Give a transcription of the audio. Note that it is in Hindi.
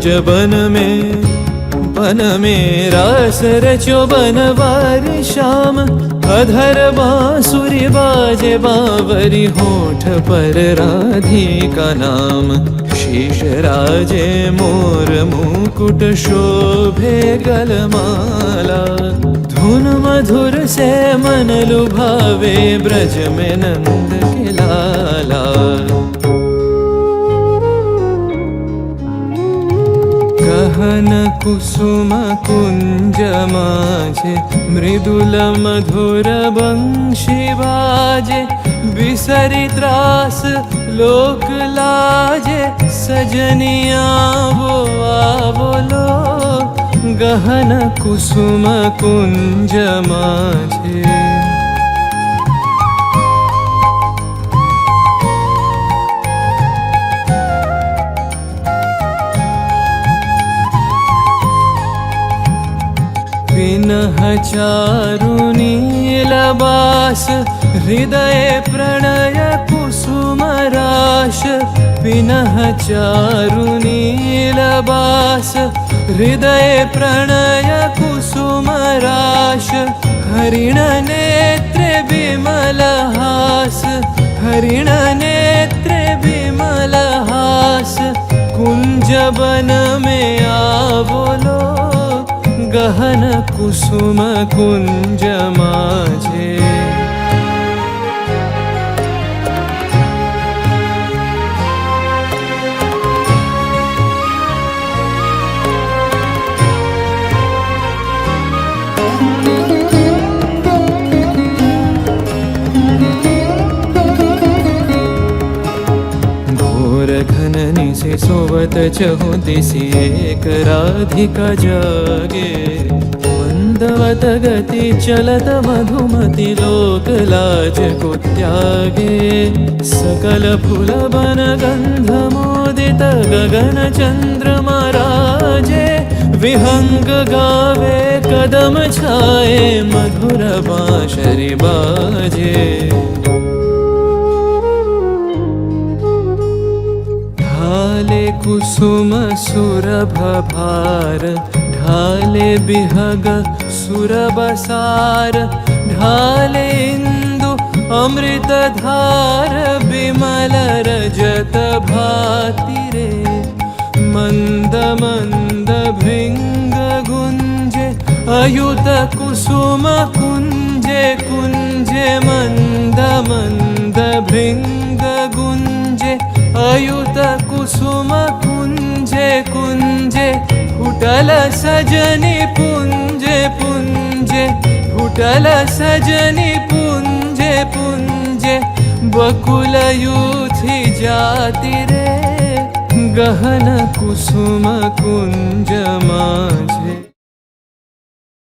कुंज बन में रास रचो बनवारी श्याम। अधर बांसुरी बाजे बावरी होठ पर राधिका नाम। शीश राजे मोर मुकुट शोभे गलमाला। धुन मधुर से मन लुभावे ब्रज में नंद के लाला। गहन कुसुम कुंज माझे मृदुल मधुर बंशी बाजे। बिसरी त्रास लोक लाजे सजनिया वो आवलो। गहन कुसुम कुंज माझे। विनह चारु नीलबास हृदय प्रणय कुसुम राश। विनह चारु नीलबास हृदय प्रणय कुसुम राश। हरिण नेत्रे विमल हास। हरिण नेत्रे विमल हास। कुंज बन में आवलो। गहन कुसुम कुंज माझे। घोर घननी से सोवत चहु दिशि एक राधिका जागे। मंदवत गति चलत मधुमति लोक लाज को त्यागे। सकल फूल बन गंध मोदित गगन चंद्रमा राजे। विहंग गावे कदम छाए मधुर बांसुरी बाजे। ढाले कुसुम सुरभ भार। ढाले बिहग सुरबसार। ढाले इंदु अमृत धार। बिमल रजत भाति रे। मंद मंद भृंग गुंजे अयुत कुसुम कुंजे कुंजे। मंद मंद भृंग गुंजे अयुत कुसुम कुंजे कुंजे। फुटल सजनी पुंजे पुंजे। फुटल सजनी पुंजे पुंजे। बकुल यूथी जाति रे। गहन कुसुम कुंज माझे।